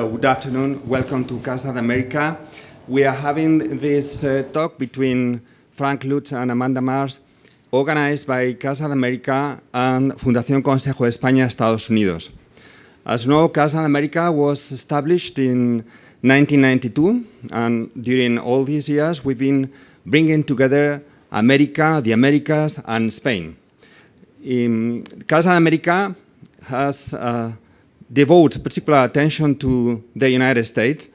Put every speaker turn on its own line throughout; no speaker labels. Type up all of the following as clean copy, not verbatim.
Hello, good afternoon. Welcome to Casa de America. We are having this talk between Frank Luntz and Amanda Mars, organized by Casa de America and Fundación Consejo de España, Estados Unidos. As you know, Casa de America was established in 1992, and during all these years, we've been bringing together America, the Americas, and Spain. Casa de America has devotes particular attention to the United States.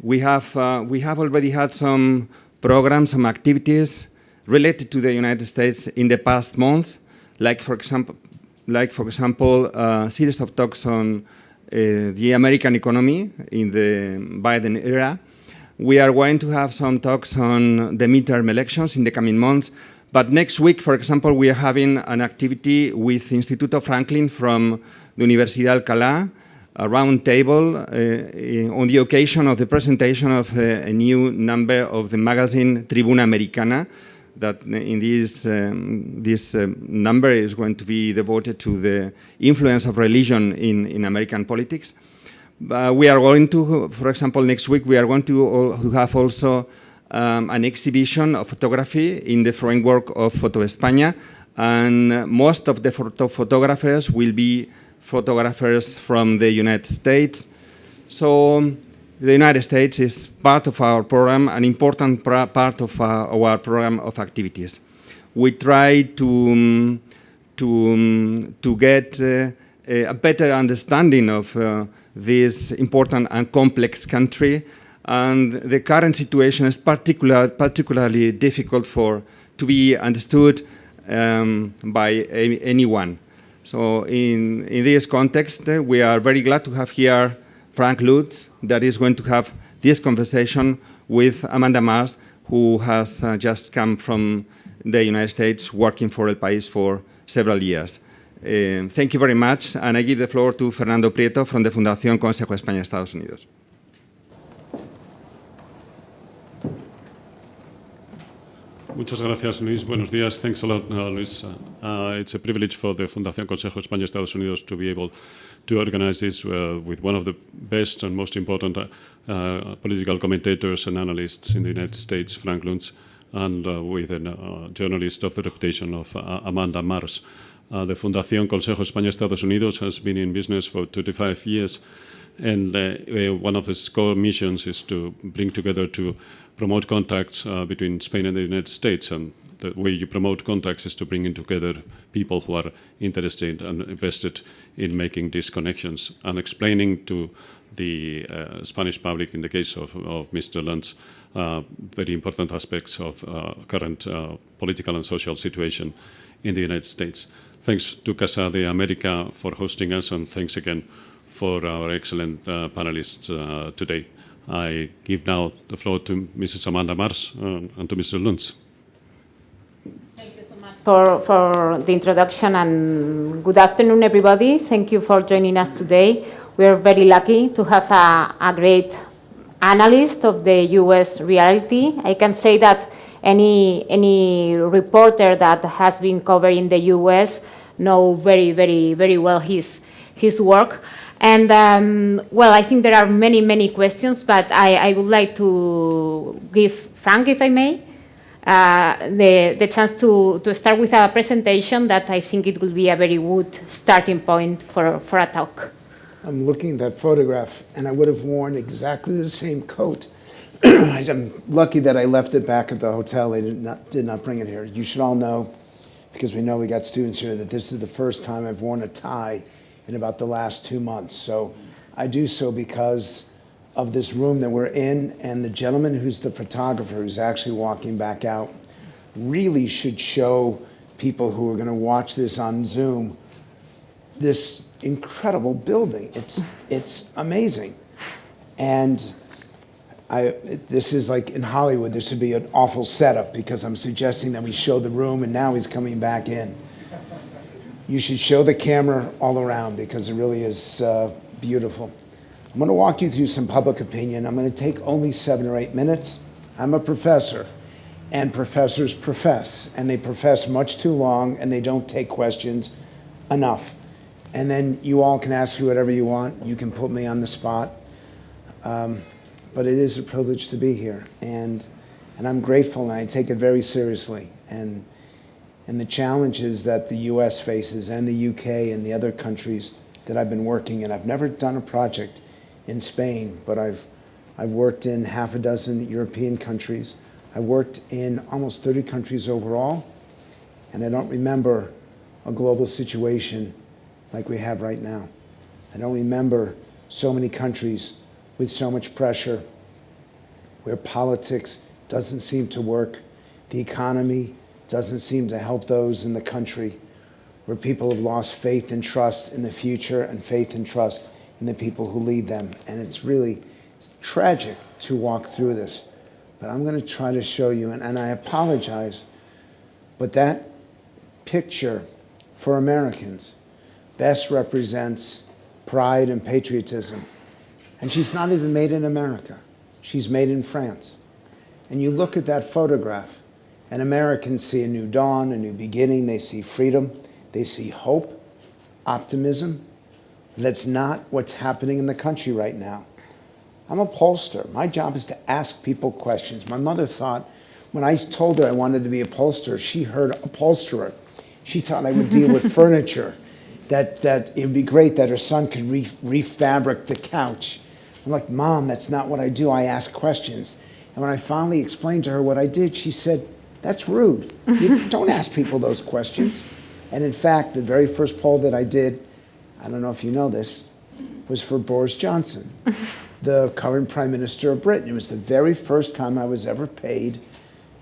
We have already had some programs, some activities related to the United States in the past months, like for example, a series of talks on the American economy in the Biden era. We are going to have some talks on the midterm elections in the coming months. But next week, for example, we are having an activity with Instituto Franklin from the Universidad Alcalá, a round table on the occasion of the presentation of a new number of the magazine Tribuna Americana, that in this number is going to be devoted to the influence of religion in American politics. We are going to, for example, next week, we are going to have also an exhibition of photography in the framework of Foto España, and most of the photographers will be photographers from the United States. So the United States is part of our program, an important part of our program of activities. We try to get a better understanding of this important and complex country, and the current situation is particularly difficult to be understood by anyone. So in this context, we are very glad to have here Frank Luntz, that is going to have this conversation with Amanda Mars, who has just come from the United States, working for El País for several years. Thank you very much, and I give the floor to Fernando Prieto from the Fundación Consejo de España, Estados Unidos.
Muchas gracias, Luis. Buenos días. Thanks a lot, Luis. It's a privilege for the Fundación Consejo de España, Estados Unidos to be able to organize this with one of the best and most important political commentators and analysts in the United States, Frank Luntz, and with a journalist of the reputation of Amanda Mars. The Fundación Consejo de España, Estados Unidos has been in business for 25 years, and one of its core missions is to bring together to promote contacts between Spain and the United States, and the way you promote contacts is to bring in together people who are interested and invested in making these connections and explaining to the Spanish public, in the case of Mr. Luntz, very important aspects of current political and social situation in the United States. Thanks to Casa de America for hosting us, and thanks again for our excellent panelists today. I give now the floor to Mrs. Amanda Mars and to Mr. Luntz.
Thank you so much for the introduction, and good afternoon, everybody. Thank you for joining us today. We are very lucky to have a great analyst of the US reality. I can say that any reporter that has been covering the US know very well his work. And well, I think there are many questions, but I would like to give Frank, if I may, the chance to start with a presentation that I think it will be a very good starting point for a talk.
I'm looking at that photograph, and I would have worn exactly the same coat. I'm lucky that I left it back at the hotel. I did not bring it here. You should all know, because we know we got students here, that this is the first time I've worn a tie in about the last 2 months. So I do so because of this room that we're in, and the gentleman who's the photographer who's actually walking back out really should show people who are going to watch this on Zoom this incredible building. It's amazing. And this is like in Hollywood, this would be an awful setup, because I'm suggesting that we show the room and now he's coming back in. You should show the camera all around, because it really is beautiful. I'm going to walk you through some public opinion. I'm going to take only 7 or 8 minutes. I'm a professor, and professors profess, and they profess much too long, and they don't take questions enough. And then you all can ask me whatever you want. You can put me on the spot. But it is a privilege to be here, and I'm grateful, and I take it very seriously. And the challenges that the US faces, and the UK, and the other countries that I've been working in. I've never done a project in Spain, but I've worked in half a dozen European countries. I worked in almost 30 countries overall, and I don't remember a global situation like we have right now. I don't remember so many countries with so much pressure, where politics doesn't seem to work, the economy doesn't seem to help those in the country, where people have lost faith and trust in the future and faith and trust in the people who lead them. And it's tragic to walk through this. But I'm going to try to show you, and I apologize, but that picture for Americans best represents pride and patriotism. And she's not even made in America. She's made in France. And you look at that photograph, and Americans see a new dawn, a new beginning. They see freedom. They see hope, optimism. That's not what's happening in the country right now. I'm a pollster. My job is to ask people questions. My mother thought, when I told her I wanted to be a pollster, she heard upholsterer. She thought I would deal with furniture, that it would be great that her son could refabric the couch. I'm like, Mom, that's not what I do. I ask questions. And when I finally explained to her what I did, she said, that's rude. You don't ask people those questions. And in fact, the very first poll that I did, I don't know if you know this, was for Boris Johnson, the current Prime Minister of Britain. It was the very first time I was ever paid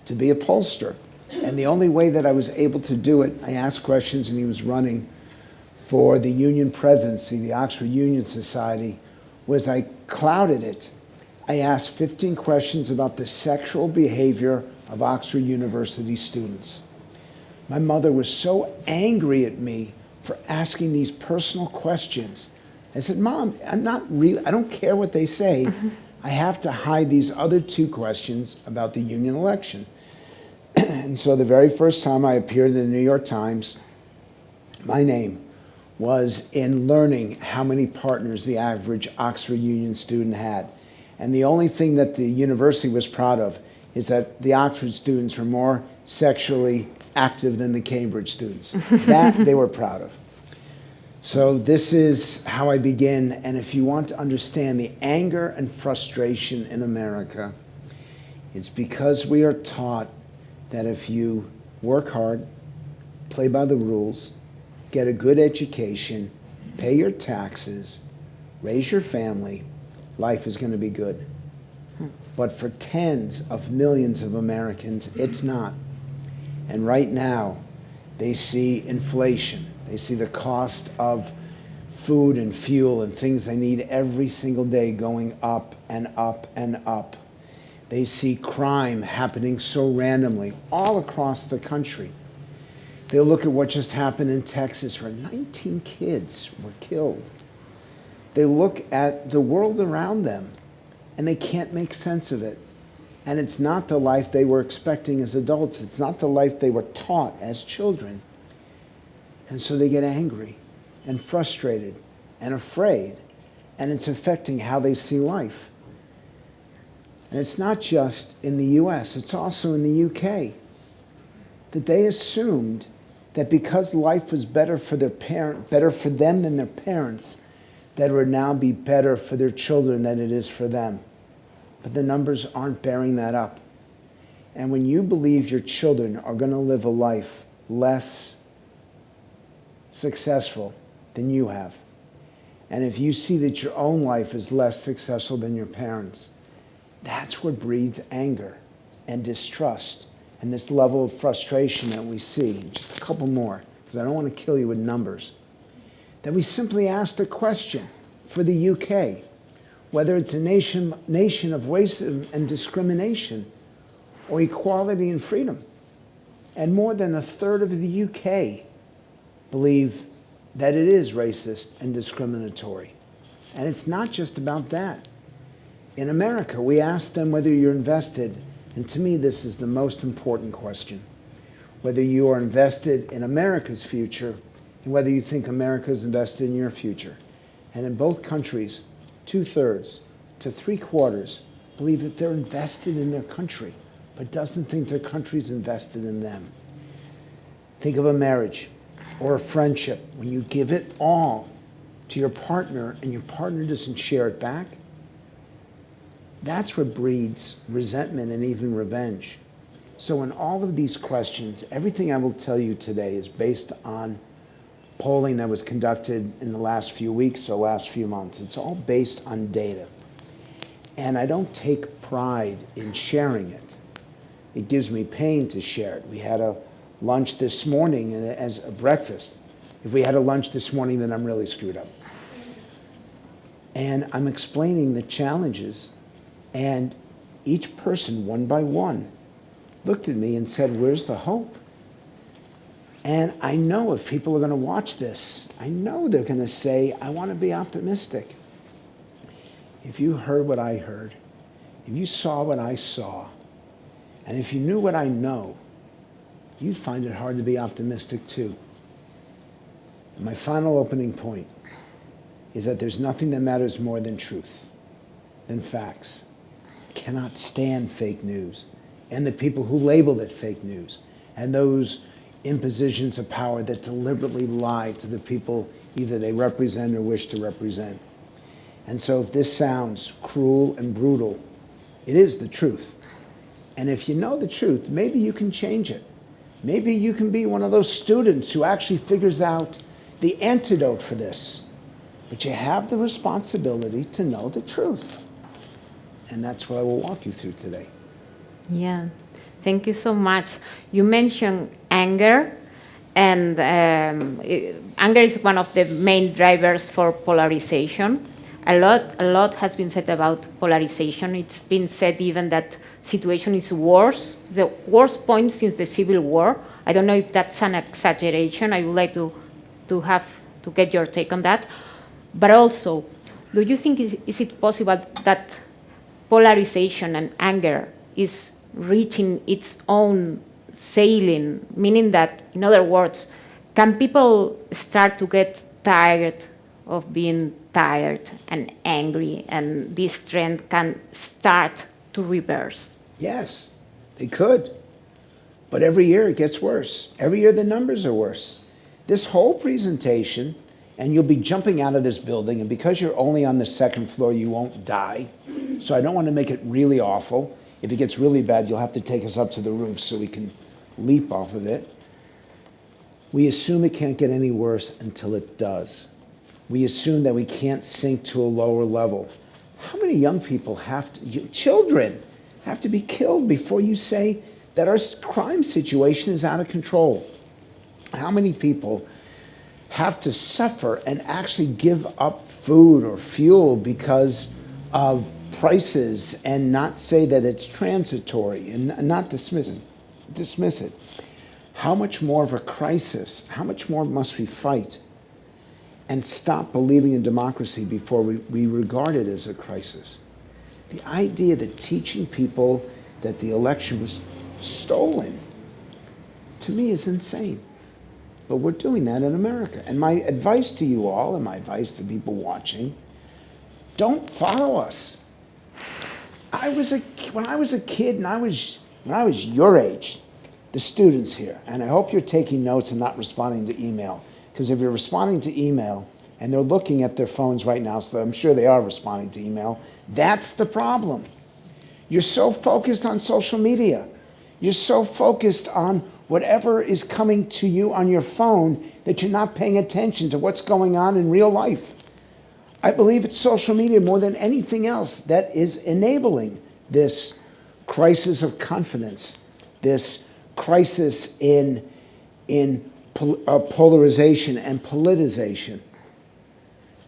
to be a pollster. And the only way that I was able to do it, I asked questions, and he was running for the union presidency, the Oxford Union Society, was I clouded it. I asked 15 questions about the sexual behavior of Oxford University students. My mother was so angry at me for asking these personal questions. I said, Mom, I don't care what they say. I have to hide these other two questions about the union election. And so the very first time I appeared in the New York Times, my name was in learning how many partners the average Oxford Union student had. And the only thing that the university was proud of is that the Oxford students were more sexually active than the Cambridge students. That they were proud of. So this is how I begin. And if you want to understand the anger and frustration in America, it's because we are taught that if you work hard, play by the rules, get a good education, pay your taxes, raise your family, life is going to be good. But for tens of millions of Americans, it's not. And right now, they see inflation. They see the cost of food and fuel and things they need every single day going up and up and up. They see crime happening so randomly all across the country. They look at what just happened in Texas, where 19 kids were killed. They look at the world around them, and they can't make sense of it. And it's not the life they were expecting as adults. It's not the life they were taught as children. And so they get angry and frustrated and afraid, and it's affecting how they see life. And it's not just in the US, it's also in the UK, that they assumed that because life was better for them than their parents, that it would now be better for their children than it is for them. But the numbers aren't bearing that up. And when you believe your children are going to live a life less successful than you have, and if you see that your own life is less successful than your parents', that's what breeds anger and distrust and this level of frustration that we see. Just a couple more, because I don't want to kill you with numbers. That we simply asked a question for the UK, whether it's a nation of racism and discrimination or equality and freedom. And more than a third of the UK believe that it is racist and discriminatory. And it's not just about that. In America, we asked them whether you're invested, and to me this is the most important question, whether you are invested in America's future and whether you think America is invested in your future. And in both countries, 2/3 to 3/4 believe that they're invested in their country, but doesn't think their country's invested in them. Think of a marriage or a friendship. When you give it all to your partner and your partner doesn't share it back, that's what breeds resentment and even revenge. So in all of these questions, everything I will tell you today is based on polling that was conducted in the last few weeks or last few months. It's all based on data. And I don't take pride in sharing it. It gives me pain to share it. We had a lunch this morning as a breakfast. If we had a lunch this morning, then I'm really screwed up. And I'm explaining the challenges, and each person, one by one, looked at me and said, where's the hope? And I know if people are going to watch this, I know they're going to say, I want to be optimistic. If you heard what I heard, if you saw what I saw, and if you knew what I know, you'd find it hard to be optimistic too. And my final opening point is that there's nothing that matters more than truth, than facts. I cannot stand fake news, and the people who labeled it fake news, and those in positions of power that deliberately lie to the people either they represent or wish to represent. And so if this sounds cruel and brutal, it is the truth. And if you know the truth, maybe you can change it. Maybe you can be one of those students who actually figures out the antidote for this. But you have the responsibility to know the truth. And that's what I will walk you through today.
Yeah, thank you so much. You mentioned anger, and anger is one of the main drivers for polarization. A lot has been said about polarization. It's been said even that situation is worse, the worst point since the Civil War. I don't know if that's an exaggeration. I would like to get your take on that. But also, do you think is it possible that polarization and anger is reaching its own ceiling, meaning that, in other words, can people start to get tired of being tired and angry, and this trend can start to reverse?
Yes, they could. But every year it gets worse. Every year the numbers are worse. This whole presentation, and you'll be jumping out of this building, and because you're only on the second floor, you won't die. So I don't want to make it really awful. If it gets really bad, you'll have to take us up to the roof so we can leap off of it. We assume it can't get any worse until it does. We assume that we can't sink to a lower level. How many young people children have to be killed before you say that our crime situation is out of control? How many people have to suffer and actually give up food or fuel because of prices and not say that it's transitory and not dismiss it? How much more of a crisis, how much more must we fight and stop believing in democracy before we regard it as a crisis? The idea that teaching people that the election was stolen, to me, is insane. But we're doing that in America. And my advice to you all, and my advice to people watching, don't follow us. When I was a kid, and when I was your age, the students here, and I hope you're taking notes and not responding to email, because if you're responding to email, and they're looking at their phones right now, so I'm sure they are responding to email, that's the problem. You're so focused on social media. You're so focused on whatever is coming to you on your phone that you're not paying attention to what's going on in real life. I believe it's social media more than anything else that is enabling this crisis of confidence, this crisis in polarization and politicization.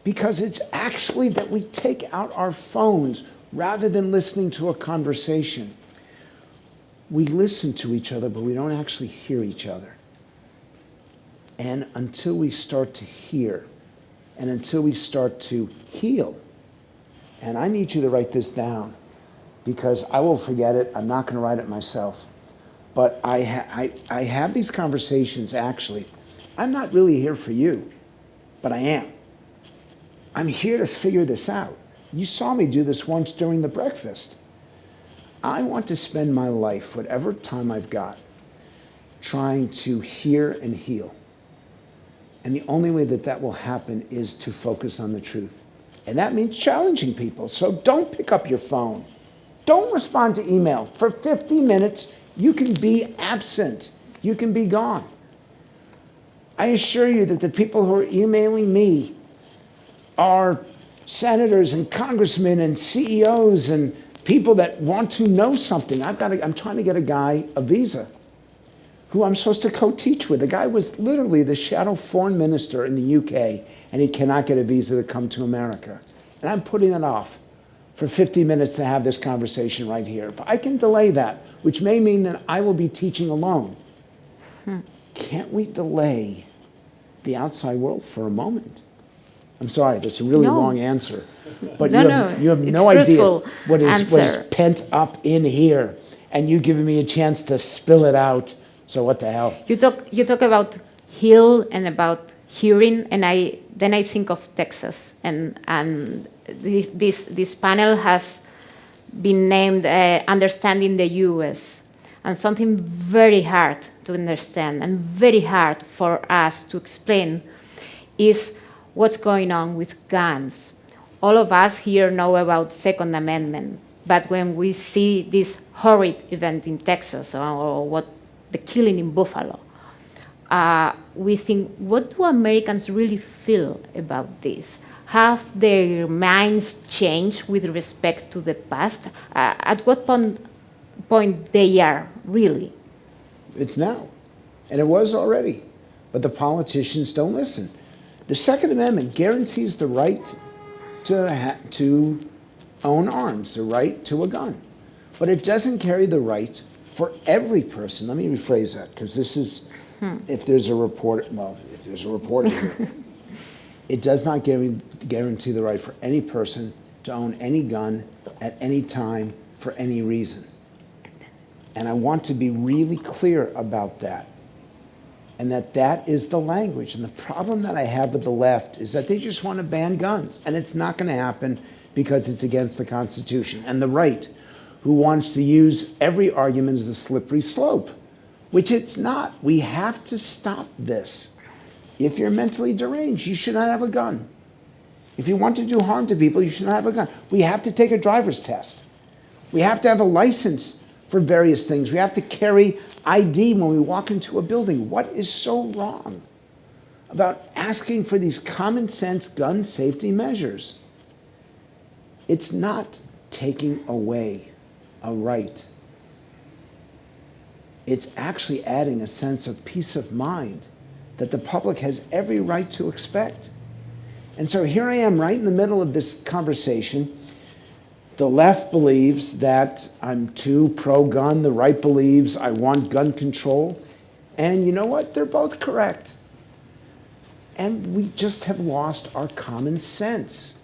Because it's actually that we take out our phones rather than listening to a conversation. We listen to each other, but we don't actually hear each other. And until we start to hear, and until we start to heal, and I need you to write this down, because I will forget it. I'm not going to write it myself. But I have these conversations, actually. I'm not really here for you, but I am. I'm here to figure this out. You saw me do this once during the breakfast. I want to spend my life, whatever time I've got, trying to hear and heal. And the only way that that will happen is to focus on the truth. And that means challenging people. So don't pick up your phone. Don't respond to email. For 50 minutes, you can be absent. You can be gone. I assure you that the people who are emailing me are senators and congressmen and CEOs and people that want to know something. I'm trying to get a guy a visa who I'm supposed to co-teach with. The guy was literally the shadow foreign minister in the UK, and he cannot get a visa to come to America. And I'm putting it off for 50 minutes to have this conversation right here. If I can delay that, which may mean that I will be teaching alone, can't we delay the outside world for a moment? I'm sorry, that's a really long answer. But you have no idea what is pent up in here. And you giving me a chance to spill it out. So what the hell?
You talk about heal and about hearing, and then I think of Texas, and this panel has been named Understanding the US, and something very hard to understand and very hard for us to explain is what's going on with guns. All of us here know about Second Amendment, but when we see this horrid event in Texas or what the killing in Buffalo, we think, what do Americans really feel about this? Have their minds changed with respect to the past? At what point they are really?
It's now, and it was already, but the politicians don't listen. The Second Amendment guarantees the right to own arms, the right to a gun, but it doesn't carry the right for every person. Let me rephrase that, because this is, if there's a reporter here, it does not guarantee the right for any person to own any gun at any time for any reason. And I want to be really clear about that. And that is the language. And the problem that I have with the left is that they just want to ban guns. And it's not going to happen because it's against the Constitution. And the right, who wants to use every argument as a slippery slope, which it's not. We have to stop this. If you're mentally deranged, you should not have a gun. If you want to do harm to people, you should not have a gun. We have to take a driver's test. We have to have a license for various things. We have to carry ID when we walk into a building. What is so wrong about asking for these common sense gun safety measures? It's not taking away a right. It's actually adding a sense of peace of mind that the public has every right to expect. And so here I am right in the middle of this conversation. The left believes that I'm too pro-gun. The right believes I want gun control. And you know what? They're both correct. And we just have lost our common sense.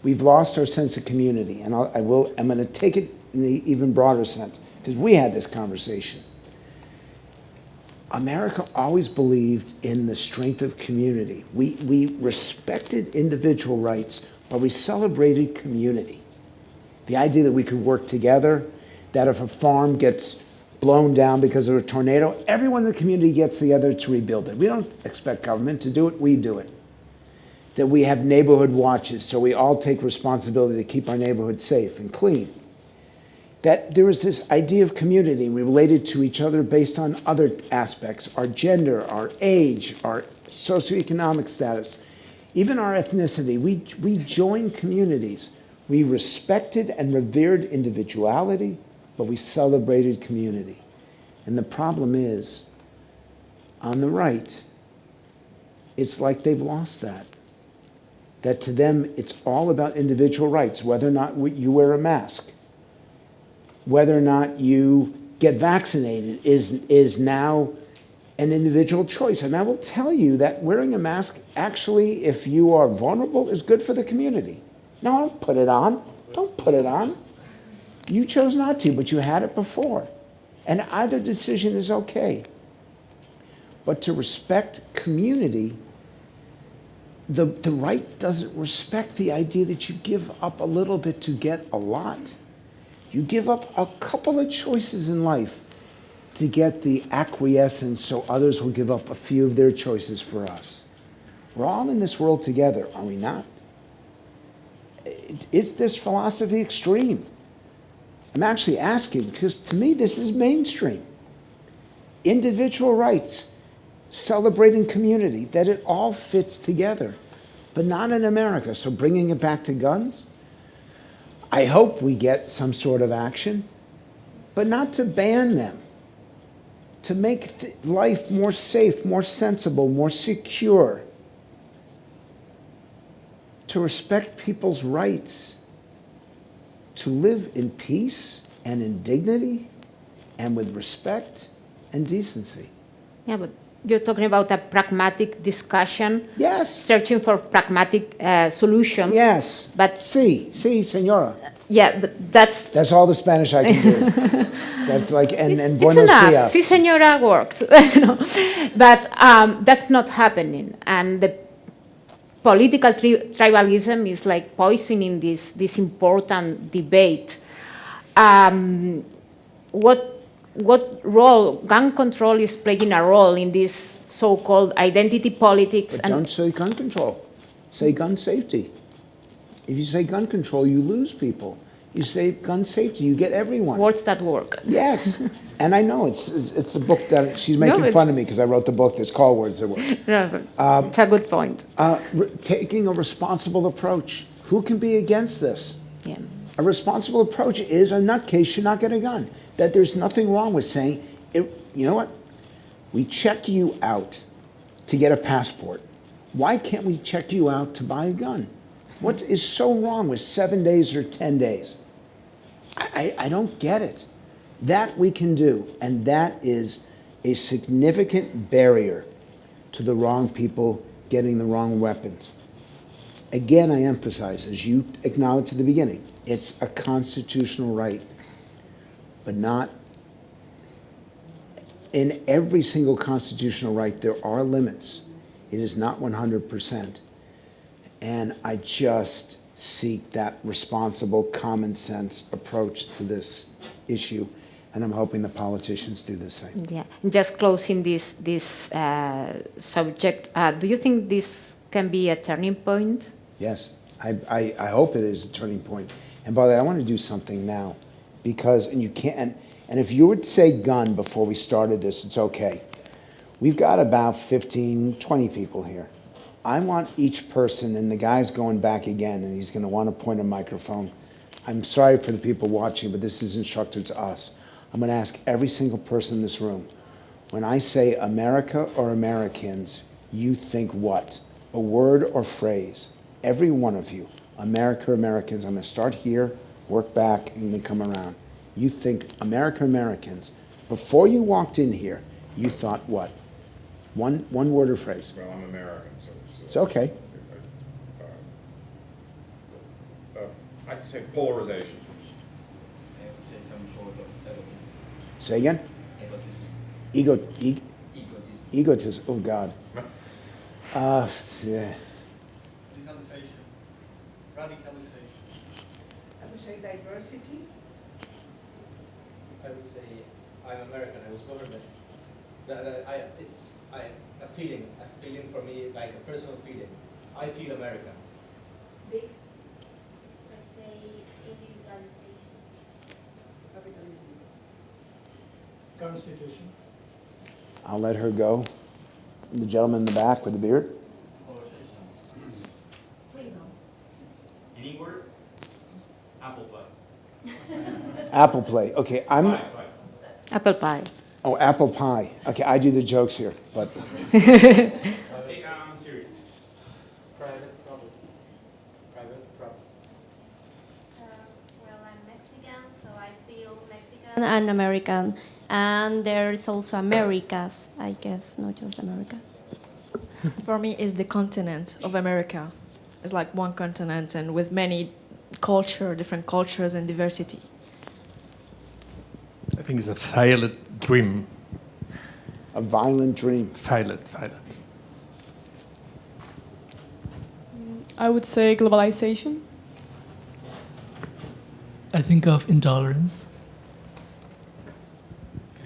We've lost our sense of community. And I'm going to take it in the even broader sense, because we had this conversation. America always believed in the strength of community. We respected individual rights, but we celebrated community. The idea that we could work together, that if a farm gets blown down because of a tornado, everyone in the community gets together to rebuild it. We don't expect government to do it, we do it. That we have neighborhood watches, so we all take responsibility to keep our neighborhood safe and clean. That there is this idea of community. We related to each other based on other aspects, our gender, our age, our socioeconomic status, even our ethnicity. We joined communities. We respected and revered individuality, but we celebrated community. And the problem is, on the right, it's like they've lost that. That to them, it's all about individual rights, whether or not you wear a mask, whether or not you get vaccinated is now an individual choice. And I will tell you that wearing a mask, actually, if you are vulnerable, is good for the community. No, don't put it on. Don't put it on. You chose not to, but you had it before. And either decision is okay. But to respect community the right doesn't respect the idea that you give up a little bit to get a lot. You give up a couple of choices in life to get the acquiescence so others will give up a few of their choices for us. We're all in this world together, are we not? Is this philosophy extreme? I'm actually asking because to me this is mainstream. Individual rights, celebrating community, that it all fits together, but not in America. So bringing it back to guns, I hope we get some sort of action, but not to ban them, to make life more safe, more sensible, more secure, to respect people's rights, to live in peace and in dignity and with respect and decency.
Yeah, but you're talking about a pragmatic discussion.
Yes.
Searching for pragmatic solutions.
Yes.
But
Sí, señora.
yeah, but that's
all the Spanish I can do. That's like, and
it's
buenos
enough.
dias.
Sí, señora works. No. But that's not happening. And the political tribalism is like poisoning this important debate. What role gun control is playing a role in this so-called identity politics?
But don't say gun control. Say gun safety. If you say gun control, you lose people. You say gun safety, you get everyone.
Words that work.
Yes. And I know it's the book that she's making fun of me because I wrote the book that's called Words That Work.
No, it's a good point.
Taking a responsible approach. Who can be against this?
Yeah.
A responsible approach is a nutcase should not get a gun. That there's nothing wrong with saying, you know what? We check you out to get a passport. Why can't we check you out to buy a gun? What is so wrong with 7 days or 10 days? I don't get it. That we can do, and that is a significant barrier to the wrong people getting the wrong weapons. Again, I emphasize, as you acknowledged at the beginning, it's a constitutional right, but not in every single constitutional right. There are limits. It is not 100%. And I just seek that responsible, common sense approach to this issue. And I'm hoping the politicians do the same.
Yeah. Just closing this subject, do you think this can be a turning point?
Yes, I hope it is a turning point. And by the way, I want to do something now because, and you can't, and if you would say gun before we started this, it's okay. We've got about 15, 20 people here. I want each person, and the guy's going back again, and he's going to want to point a microphone. I'm sorry for the people watching, but this is instructed to us. I'm going to ask every single person in this room, when I say America or Americans, you think what? A word or phrase. Every one of you, America or Americans, I'm going to start here, work back, and then come around. You think America or Americans. Before you walked in here, you thought what? One word or phrase.
Well, I'm American, so
It's okay.
I'd say polarization.
I would say some sort of egotism.
Say again?
Egotism.
Egotism. Oh, God. Yeah.
Radicalization.
I would say diversity.
I would say I'm American. I was born there. It's a feeling for me, like a personal feeling. I feel American.
Big.
Let's say individualization.
Capitalism.
Constitution.
I'll let her go. The gentleman in the back with the beard.
Freedom.
Any word? Apple pie.
Apple play. Okay, I'm.
Pie.
Apple pie.
Oh, apple pie. Okay, I do the jokes here, but
Hey, I'm serious.
Private property. Private property.
Well, I'm Mexican, so I feel Mexican and American. And there's also Americas, I guess, not just America.
For me, it's the continent of America. It's like one continent and with many different cultures and diversity.
I think it's a violent dream.
a violent dream.
Violent.
I would say globalization.
I think of intolerance.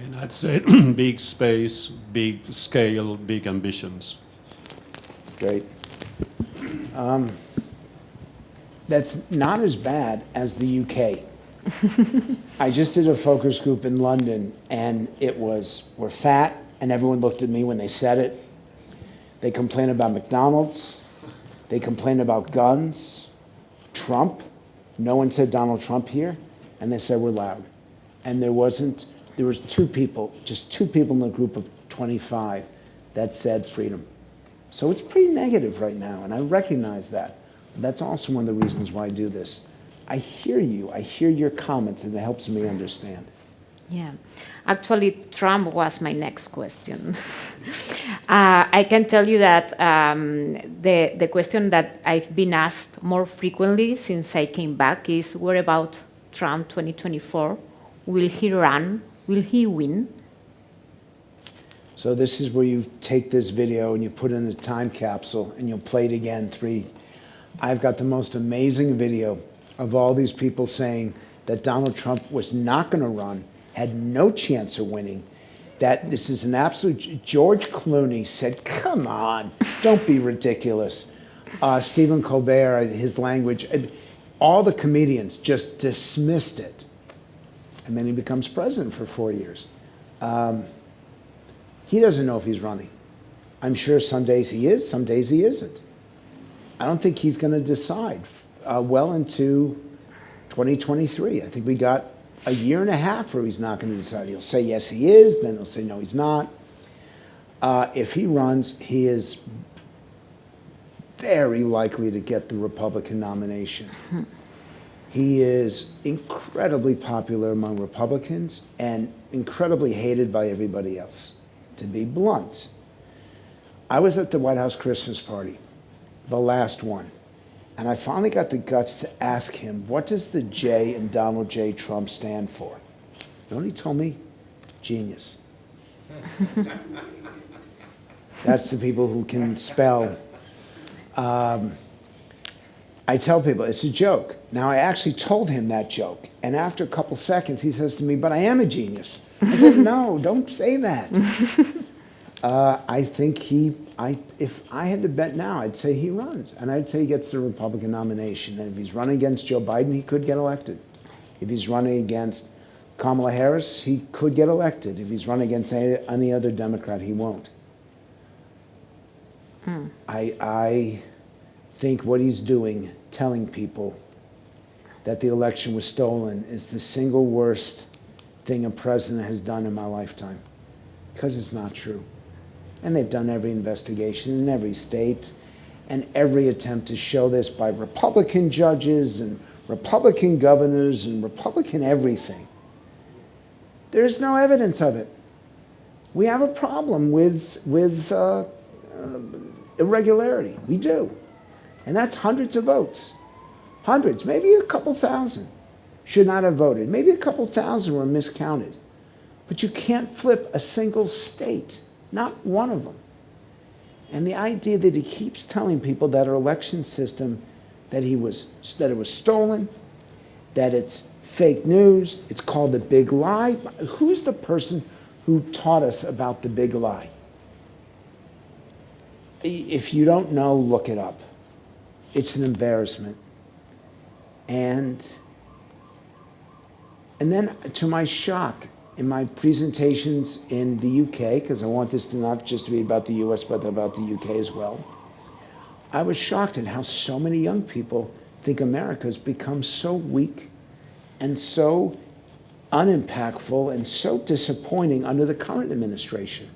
And I'd say big space, big scale, big ambitions.
Great. That's not as bad as the UK. I just did a focus group in London, and it was, we're fat, and everyone looked at me when they said it. They complained about McDonald's. They complained about guns. Trump. No one said Donald Trump here, and they said we're loud. And there was two people, just two people in a group of 25 that said freedom. So it's pretty negative right now, and I recognize that. That's also one of the reasons why I do this. I hear you, I hear your comments, and it helps me understand.
Yeah, actually, Trump was my next question. I can tell you that the question that I've been asked more frequently since I came back is, what about Trump 2024? Will he run? Will he win?
So this is where you take this video and you put it in a time capsule and you'll play it again. I've got the most amazing video of all these people saying that Donald Trump was not going to run, had no chance of winning, that this is an absolute... George Clooney said, come on, don't be ridiculous. Stephen Colbert, his language, all the comedians just dismissed it. And then he becomes president for 4 years. He doesn't know if he's running. I'm sure some days he is, some days he isn't. I don't think he's going to decide well into 2023. I think we got a year and a half where he's not going to decide. He'll say yes he is, then he'll say no he's not. If he runs, he is very likely to get the Republican nomination. He is incredibly popular among Republicans and incredibly hated by everybody else, to be blunt. I was at the White House Christmas party, the last one, and I finally got the guts to ask him, what does the J in Donald J. Trump stand for? You know what he told me? Genius. That's the people who can spell. I tell people, it's a joke. Now, I actually told him that joke, and after a couple seconds, he says to me, but I am a genius. I said, no, don't say that. I think if I had to bet now, I'd say he runs, and I'd say he gets the Republican nomination. And if he's running against Joe Biden, he could get elected. If he's running against Kamala Harris, he could get elected. If he's running against any other Democrat, he won't. I think what he's doing, telling people that the election was stolen, is the single worst thing a president has done in my lifetime, because it's not true. And they've done every investigation in every state and every attempt to show this by Republican judges and Republican governors and Republican everything. There's no evidence of it. We have a problem with irregularity. We do. And that's hundreds of votes. Hundreds, maybe a couple thousand should not have voted. Maybe a couple thousand were miscounted. But you can't flip a single state, not one of them. And the idea that he keeps telling people that our election system, that it was stolen, that it's fake news, it's called the big lie. Who's the person who taught us about the big lie? If you don't know, look it up. It's an embarrassment. And then, to my shock, in my presentations in the UK, because I want this to not just be about the US, but about the UK as well, I was shocked at how so many young people think America's become so weak and so unimpactful and so disappointing under the current administration.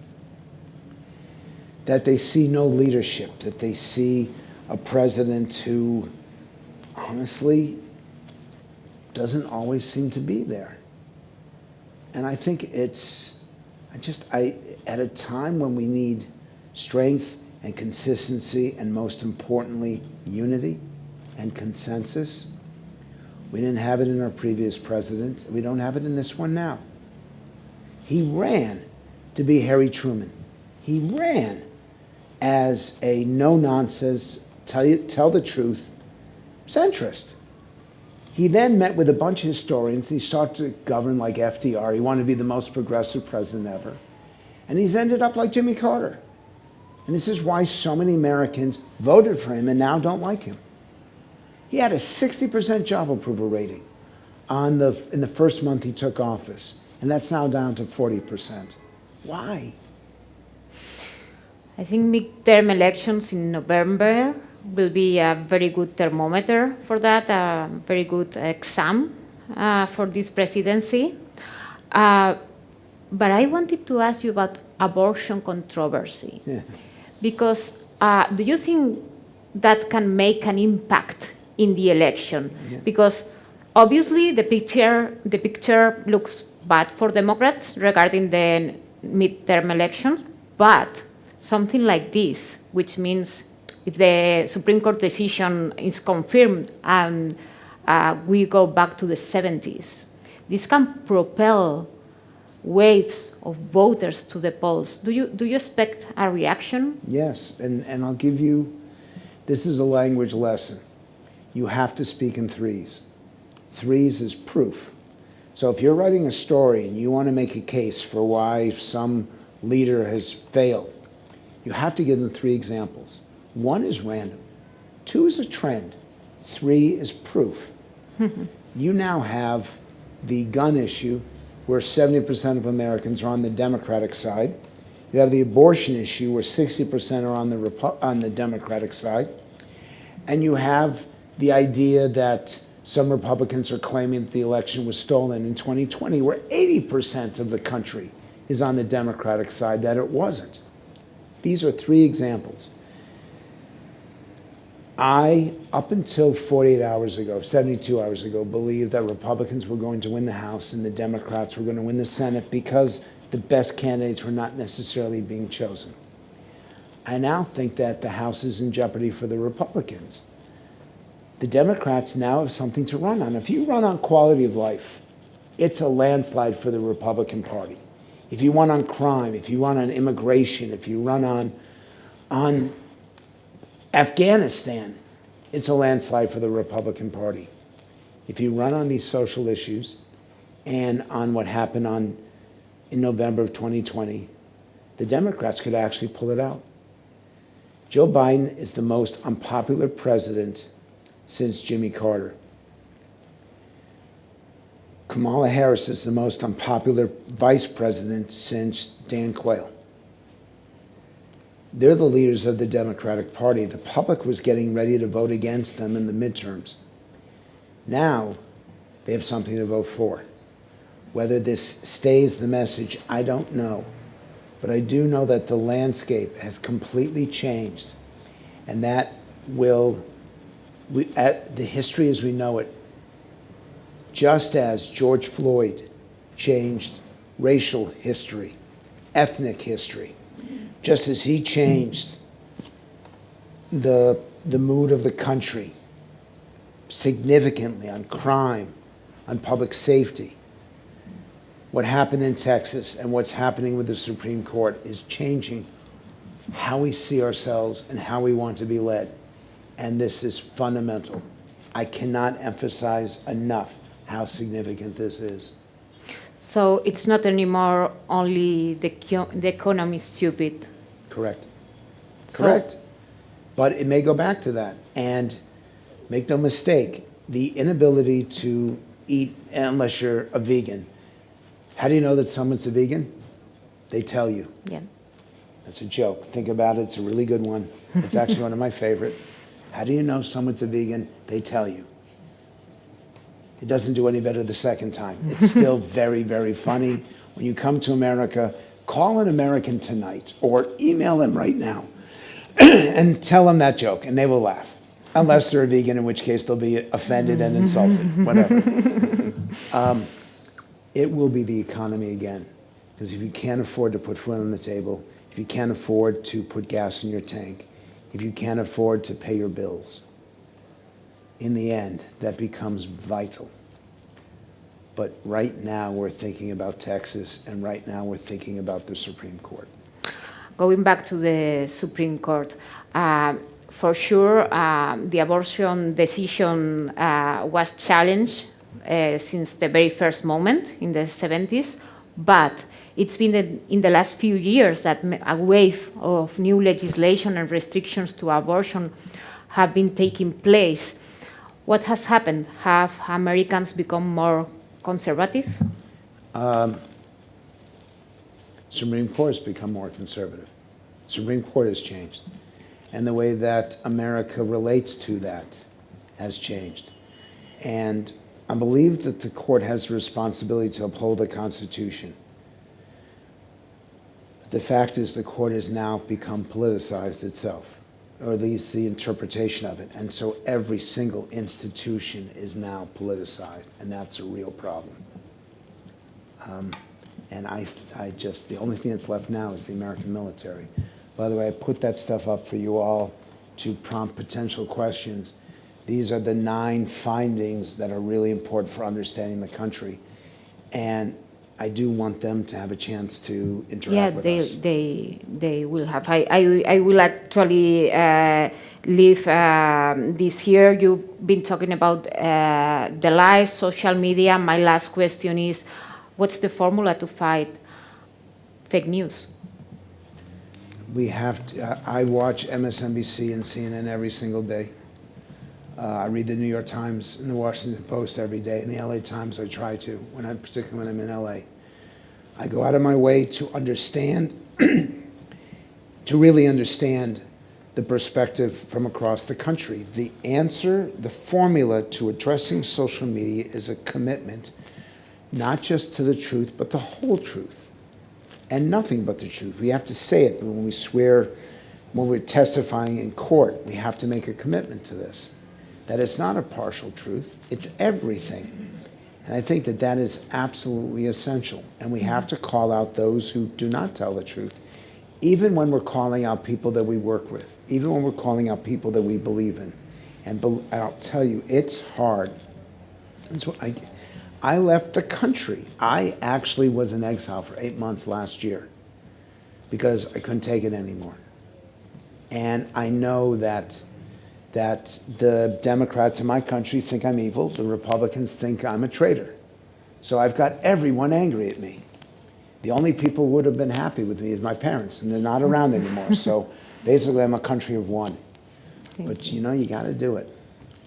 That they see no leadership, that they see a president who, honestly, doesn't always seem to be there. And I think it's, at a time when we need strength and consistency and, most importantly, unity and consensus, we didn't have it in our previous president. We don't have it in this one now. He ran to be Harry Truman. He ran as a no-nonsense tell the truth, centrist. He then met with a bunch of historians. He sought to govern like FDR. He wanted to be the most progressive president ever. And he's ended up like Jimmy Carter. And this is why so many Americans voted for him and now don't like him. He had a 60% job approval rating in the first month he took office. And that's now down to 40%. Why?
I think midterm elections in November will be a very good thermometer for that, a very good exam for this presidency. But I wanted to ask you about abortion controversy.
Yeah.
Because do you think that can make an impact in the election?
Yeah.
Because obviously the picture looks bad for Democrats regarding the midterm elections, but something like this, which means if the Supreme Court decision is confirmed and we go back to the 70s, this can propel waves of voters to the polls. Do you expect a reaction?
Yes, and I'll give you, this is a language lesson. You have to speak in threes. Threes is proof. So if you're writing a story and you want to make a case for why some leader has failed, you have to give them 3 examples. 1 is random. 2 is a trend. 3 is proof. You now have the gun issue where 70% of Americans are on the Democratic side. You have the abortion issue where 60% are on the Democratic side. And you have the idea that some Republicans are claiming that the election was stolen in 2020, where 80% of the country is on the Democratic side, that it wasn't. These are 3 examples. I, up until 48 hours ago, 72 hours ago, believed that Republicans were going to win the House and the Democrats were going to win the Senate because the best candidates were not necessarily being chosen. I now think that the House is in jeopardy for the Republicans. The Democrats now have something to run on. If you run on quality of life, it's a landslide for the Republican Party. If you run on crime, if you run on immigration, if you run on Afghanistan, it's a landslide for the Republican Party. If you run on these social issues and on what happened in November of 2020, the Democrats could actually pull it out. Joe Biden is the most unpopular president since Jimmy Carter. Kamala Harris is the most unpopular vice president since Dan Quayle. They're the leaders of the Democratic Party. The public was getting ready to vote against them in the midterms. Now, they have something to vote for. Whether this stays the message, I don't know. But I do know that the landscape has completely changed. And that will, the history as we know it, just as George Floyd changed racial history, ethnic history, just as he changed the mood of the country significantly on crime, on public safety. What happened in Texas and what's happening with the Supreme Court is changing how we see ourselves and how we want to be led. And this is fundamental. I cannot emphasize enough how significant this is.
So it's not anymore only the economy is stupid.
Correct. Correct. But it may go back to that. And make no mistake, the inability to eat unless you're a vegan. How do you know that someone's a vegan? They tell you.
Yeah.
That's a joke. Think about it. It's a really good one. It's actually one of my favorite. How do you know someone's a vegan? They tell you. It doesn't do any better the second time. It's still very, very funny. When you come to America, call an American tonight or email them right now and tell them that joke, and they will laugh. Unless they're a vegan, in which case they'll be offended and insulted, whatever. It will be the economy again. Because if you can't afford to put food on the table, if you can't afford to put gas in your tank, if you can't afford to pay your bills, in the end, that becomes vital. But right now, we're thinking about Texas, and right now, we're thinking about the Supreme Court.
Going back to the Supreme Court, for sure, the abortion decision was challenged since the very first moment in the 70s, but it's been in the last few years that a wave of new legislation and restrictions to abortion have been taking place. What has happened? Have Americans become more conservative?
Supreme Court has become more conservative. Supreme Court has changed. And the way that America relates to that has changed. And I believe that the court has a responsibility to uphold the Constitution. The fact is the court has now become politicized itself, or at least the interpretation of it. And so every single institution is now politicized, and that's a real problem. And the only thing that's left now is the American military. By the way, I put that stuff up for you all to prompt potential questions. These are the 9 findings that are really important for understanding the country. And I do want them to have a chance to interact with us.
They will have. I will actually leave this here. You've been talking about the lies, social media. My last question is, what's the formula to fight fake news?
We have to, I watch MSNBC and CNN every single day. I read the New York Times and the Washington Post every day, and the LA Times I try to, particularly when I'm in LA. I go out of my way to understand, to really understand the perspective from across the country. The answer, the formula to addressing social media is a commitment, not just to the truth, but the whole truth. And nothing but the truth. We have to say it when we swear, when we're testifying in court. We have to make a commitment to this. That it's not a partial truth, it's everything. And I think that that is absolutely essential. And we have to call out those who do not tell the truth, even when we're calling out people that we work with, even when we're calling out people that we believe in. And I'll tell you, it's hard. And so I left the country. I actually was in exile for 8 months last year because I couldn't take it anymore. And I know that the Democrats in my country think I'm evil. The Republicans think I'm a traitor. So I've got everyone angry at me. The only people who would have been happy with me is my parents, and they're not around anymore. So basically, I'm a country of one. But you know, you got to do it.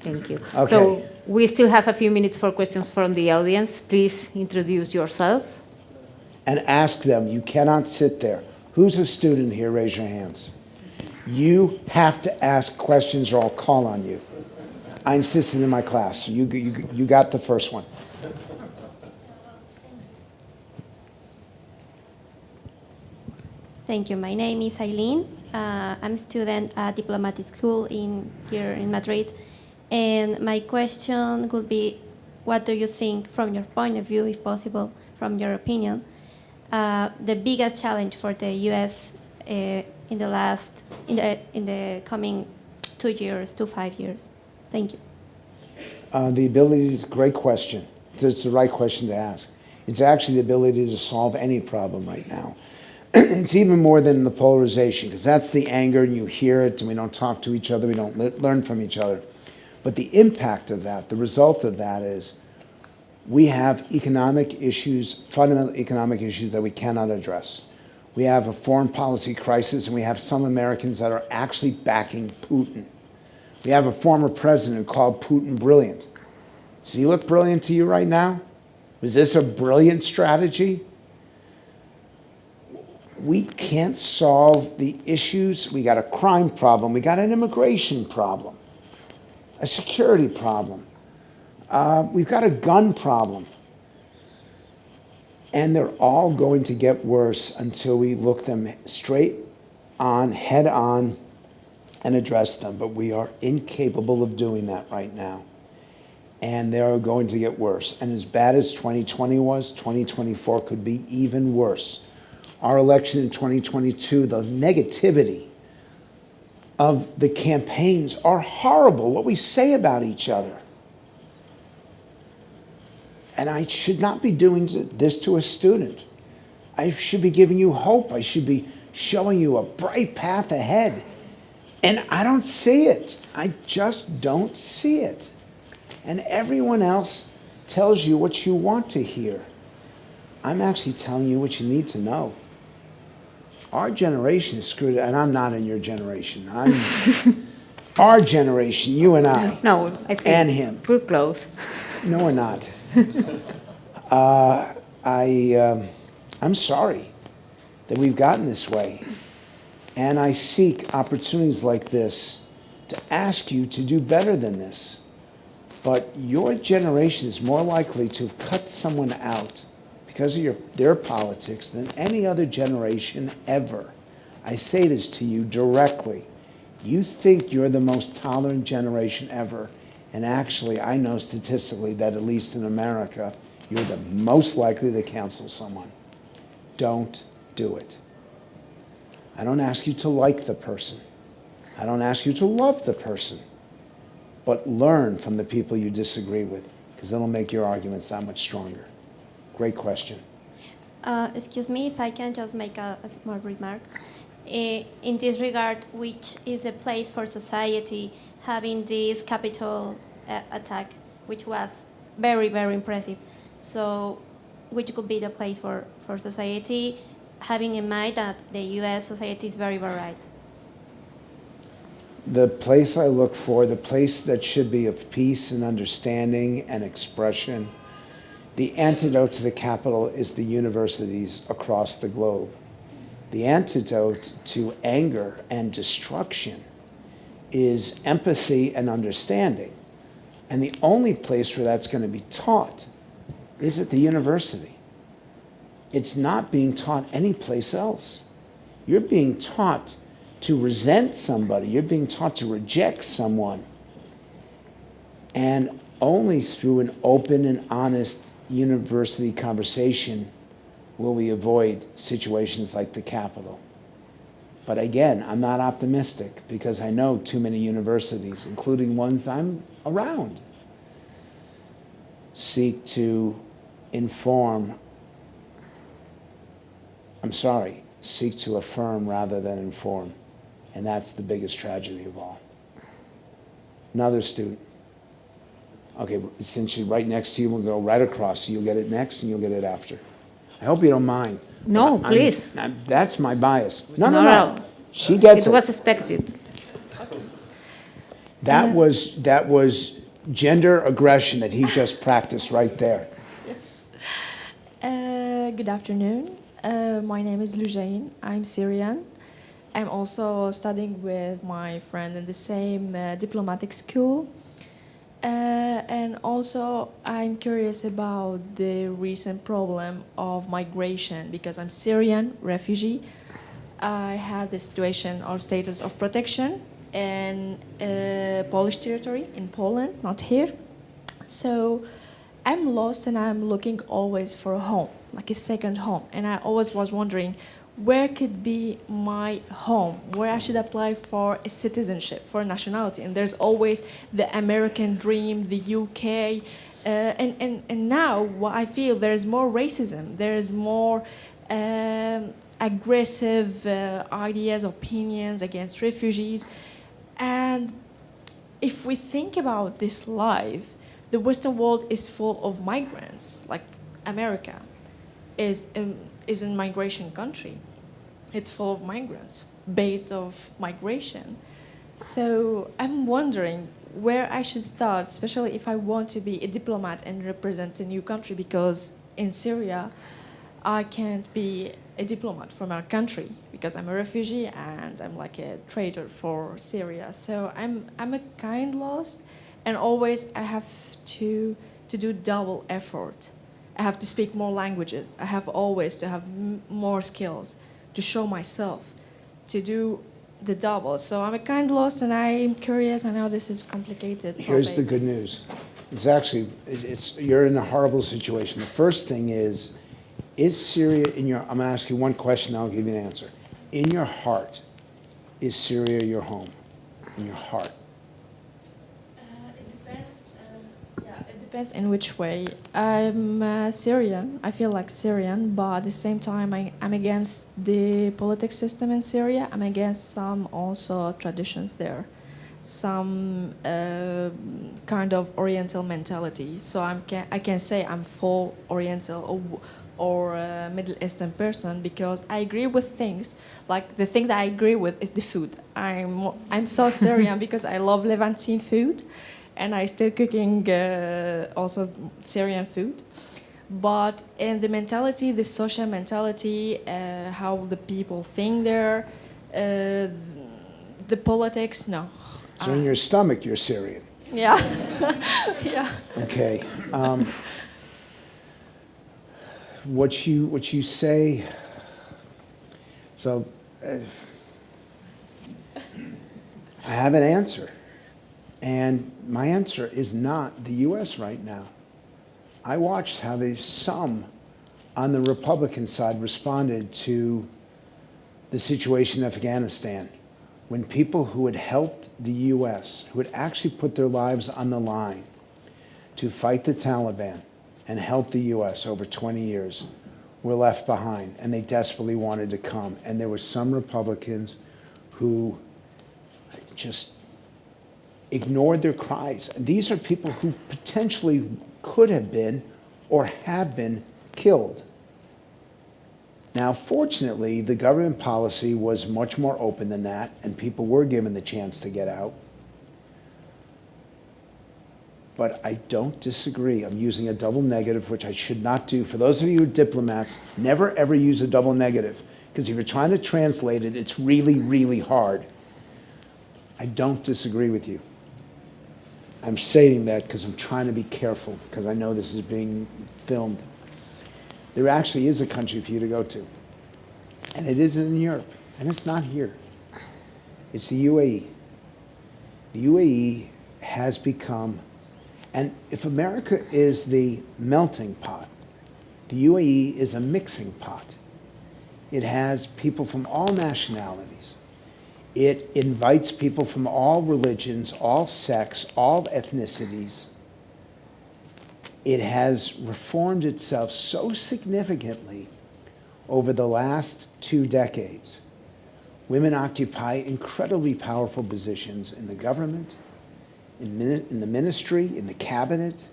Thank you.
Okay.
So we still have a few minutes for questions from the audience. Please introduce yourself.
And ask them. You cannot sit there. Who's a student here? Raise your hands. You have to ask questions or I'll call on you. I insisted in my class. So you got the first one.
Thank you. My name is Aileen. I'm a student at diplomatic school here in Madrid. And my question would be, what do you think, from your point of view, if possible, from your opinion, the biggest challenge for the US in the coming 2 years to 5 years? Thank you.
The ability is a great question. It's the right question to ask. It's actually the ability to solve any problem right now. It's even more than the polarization, because that's the anger, and you hear it, and we don't talk to each other, we don't learn from each other. But the impact of that, the result of that is we have economic issues, fundamental economic issues that we cannot address. We have a foreign policy crisis, and we have some Americans that are actually backing Putin. We have a former president who called Putin brilliant. Does he look brilliant to you right now? Was this a brilliant strategy? We can't solve the issues. We got a crime problem. We got an immigration problem, a security problem. We've got a gun problem. And they're all going to get worse until we look them straight on, head on, and address them. But we are incapable of doing that right now. And they are going to get worse. And as bad as 2020 was, 2024 could be even worse. Our election in 2022, the negativity of the campaigns are horrible, what we say about each other. And I should not be doing this to a student. I should be giving you hope. I should be showing you a bright path ahead. And I don't see it. I just don't see it. And everyone else tells you what you want to hear. I'm actually telling you what you need to know. Our generation is screwed, and I'm not in your generation. I'm our generation, you and I.
No, I think
and him.
we're close.
No, we're not. I'm sorry that we've gotten this way. And I seek opportunities like this to ask you to do better than this. But your generation is more likely to have cut someone out because of their politics than any other generation ever. I say this to you directly. You think you're the most tolerant generation ever, and actually I know statistically that at least in America, you're the most likely to cancel someone. Don't do it. I don't ask you to like the person. I don't ask you to love the person. But learn from the people you disagree with, because it'll make your arguments that much stronger. Great question.
Excuse me if I can just make a small remark. In this regard, which is a place for society having this Capitol attack, which was very, very impressive. So which could be the place for society, having in mind that the US society is very varied?
The place I look for, the place that should be of peace and understanding and expression, the antidote to the Capitol is the universities across the globe. The antidote to anger and destruction is empathy and understanding. And the only place where that's going to be taught is at the university. It's not being taught anyplace else. You're being taught to resent somebody. You're being taught to reject someone. And only through an open and honest university conversation will we avoid situations like the Capitol. But again, I'm not optimistic because I know too many universities, including ones I'm around, seek to seek to affirm rather than inform. And that's the biggest tragedy of all. Another student. Okay, since you're right next to you, we'll go right across. So you'll get it next and you'll get it after. I hope you don't mind.
No, please.
That's my bias. No. She gets it.
It was expected.
That was gender aggression that he just practiced right there.
Good afternoon. My name is Lujain. I'm Syrian. I'm also studying with my friend in the same diplomatic school. And also, I'm curious about the recent problem of migration because I'm Syrian refugee. I have the situation or status of protection in Polish territory in Poland, not here. So I'm lost and I'm looking always for a home, like a second home. And I always was wondering where could be my home, where I should apply for a citizenship, for a nationality. And there's always the American dream, the UK. And now what I feel there's more racism, there's more aggressive ideas, opinions against refugees. And if we think about this life, the Western world is full of migrants, like America is a migration country. It's full of migrants based off migration. So I'm wondering where I should start, especially if I want to be a diplomat and represent a new country, because in Syria, I can't be a diplomat from our country because I'm a refugee and I'm like a traitor for Syria. So I'm a kind lost, and always I have to do double effort. I have to speak more languages. I have always to have more skills to show myself, to do the double. So I'm a kind lost, and I'm curious. I know this is complicated.
Here's the good news. It's actually, you're in a horrible situation. The first thing is Syria in your, I'm going to ask you one question, I'll give you an answer. In your heart, is Syria your home? In your heart?
It depends. It Depends in which way. I'm Syrian. I feel like Syrian, but at the same time, I'm against the political system in Syria. I'm against some also traditions there, some kind of Oriental mentality. So I can say I'm full Oriental or Middle Eastern person because I agree with things. Like the thing that I agree with is the food. I'm so Syrian because I love Levantine food. And I still cooking also Syrian food. But in the mentality, the social mentality, how the people think there, the politics, no.
So in your stomach, you're Syrian.
Yeah. Yeah.
Okay. What you say, so I have an answer. And my answer is not the US right now. I watched how some on the Republican side responded to the situation in Afghanistan when people who had helped the US, who had actually put their lives on the line to fight the Taliban and help the US over 20 years, were left behind, and they desperately wanted to come. And there were some Republicans who just ignored their cries. And these are people who potentially could have been or have been killed. Now, fortunately, the government policy was much more open than that, and people were given the chance to get out. But I don't disagree. I'm using a double negative, which I should not do. For those of you who are diplomats, never ever use a double negative, because if you're trying to translate it, it's really, really hard. I don't disagree with you. I'm saying that because I'm trying to be careful, because I know this is being filmed. There actually is a country for you to go to, and it is in Europe, and it's not here. It's the UAE. The UAE has become, and if America is the melting pot, the UAE is a mixing pot. It has people from all nationalities. It invites people from all religions, all sects, all ethnicities. It has reformed itself so significantly over the last 2 decades. Women occupy incredibly powerful positions in the government, in the ministry, in the cabinet.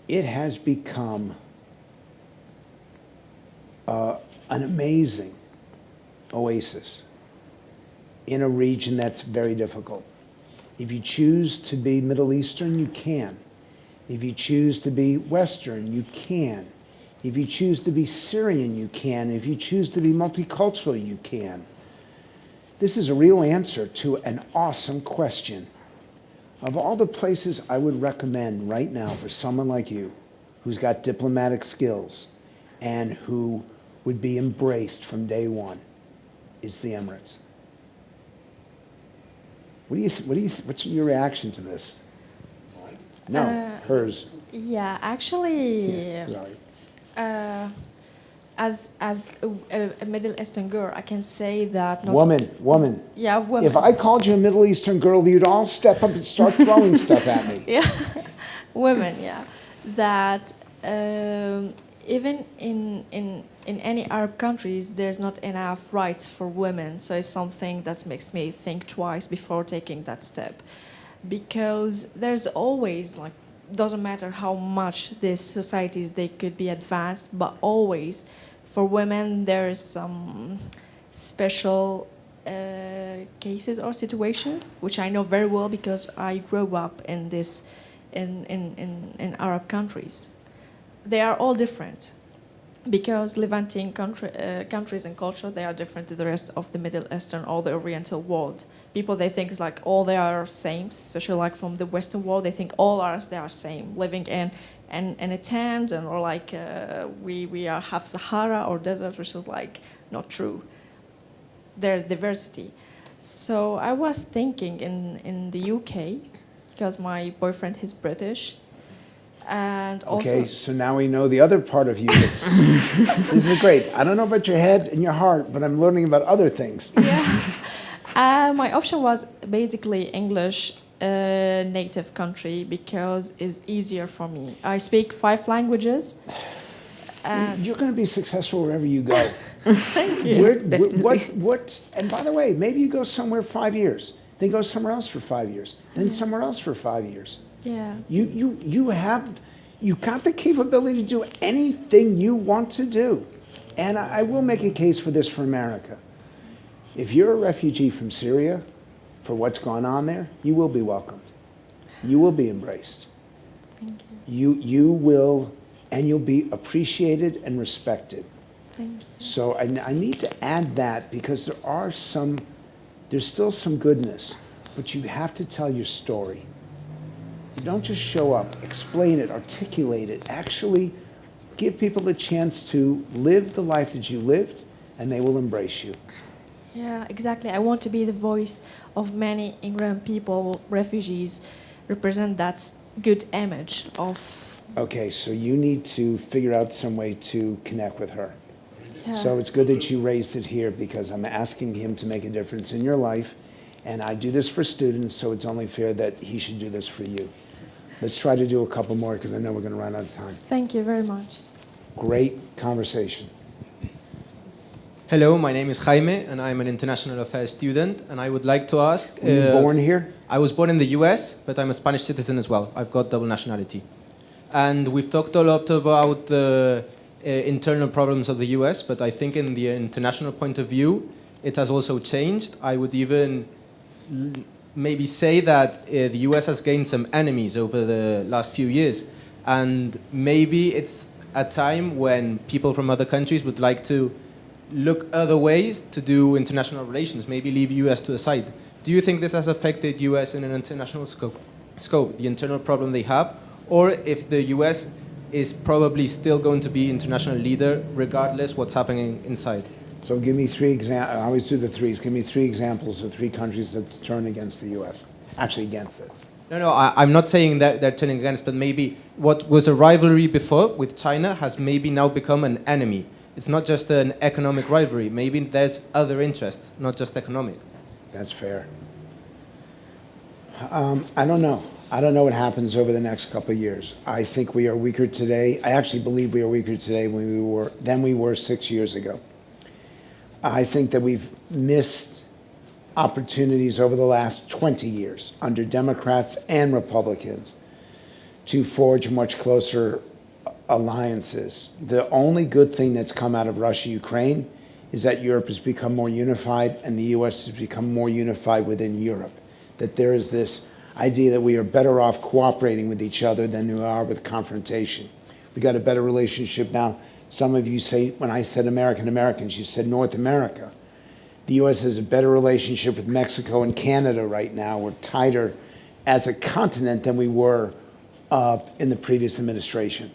It has become an amazing oasis in a region that's very difficult. If you choose to be Middle Eastern, you can. If you choose to be Western, you can. If you choose to be Syrian, you can. If you choose to be multicultural, you can. This is a real answer to an awesome question. Of all the places I would recommend right now for someone like you, who's got diplomatic skills and who would be embraced from day one, is the Emirates. What's your reaction to this? No, hers.
Yeah, actually,
Yeah, sorry.
As a Middle Eastern girl, I can say that.
Woman.
Yeah, woman.
If I called you a Middle Eastern girl, you'd all step up and start throwing stuff at me.
Yeah, women. Yeah, that even in any Arab countries, there's not enough rights for women. So it's something that makes me think twice before taking that step, because there's always, like, doesn't matter how much these societies they could be advanced, but always for women there is some special cases or situations which I know very well because I grew up in this in Arab countries. They are all different because Levantine countries and culture, they are different to the rest of the Middle Eastern or the Oriental world. People, they think it's like all they are same, especially like from the Western world, they think all Arabs, they are same, living in a tent, and or like we are half Sahara or desert, which is like not true. There's diversity. So I was thinking in the UK, because my boyfriend is British, and also...
Okay, so now we know the other part of you. This is great. I don't know about your head and your heart, but I'm learning about other things.
Yeah. My option was basically English native country because it's easier for me. I speak 5 languages.
You're going to be successful wherever you go.
Thank you.
And by the way, maybe you go somewhere 5 years, then go somewhere else for 5 years, then somewhere else for 5 years.
Yeah.
You've got the capability to do anything you want to do. And I will make a case for this for America. If you're a refugee from Syria, for what's gone on there, you will be welcomed. You will be embraced.
Thank you.
You will, and you'll be appreciated and respected.
Thank you.
So I need to add that because there's still some goodness, but you have to tell your story. You don't just show up, explain it, articulate it, actually give people a chance to live the life that you lived, and they will embrace you.
Yeah, exactly. I want to be the voice of many immigrant people, refugees, represent that good image of...
Okay, so you need to figure out some way to connect with her.
Yeah.
So it's good that you raised it here because I'm asking him to make a difference in your life, and I do this for students, so it's only fair that he should do this for you. Let's try to do a couple more because I know we're going to run out of time.
Thank you very much.
Great conversation.
Hello, my name is Jaime, and I'm an international affairs student, and I would like to ask...
Were you born here?
I was born in the US, but I'm a Spanish citizen as well. I've got double nationality. And we've talked a lot about the internal problems of the US, but I think in the international point of view, it has also changed. I would even maybe say that the US has gained some enemies over the last few years. And maybe it's a time when people from other countries would like to look other ways to do international relations, maybe leave US to the side. Do you think this has affected US in an international scope, the internal problem they have, or if the US is probably still going to be international leader regardless what's happening inside?
So give me 3 examples. I always do the threes. Give me 3 examples of 3 countries that turn against the US, actually against it.
No, I'm not saying that they're turning against, but maybe what was a rivalry before with China has maybe now become an enemy. It's not just an economic rivalry. Maybe there's other interests, not just economic.
That's fair. I don't know. I don't know what happens over the next couple of years. I think we are weaker today. I actually believe we are weaker today than we were 6 years ago. I think that we've missed opportunities over the last 20 years under Democrats and Republicans to forge much closer alliances. The only good thing that's come out of Russia-Ukraine is that Europe has become more unified and the US has become more unified within Europe. That there is this idea that we are better off cooperating with each other than we are with confrontation. We got a better relationship now. Some of you say, when I said Americans, you said North America. The US has a better relationship with Mexico and Canada right now. We're tighter as a continent than we were in the previous administration.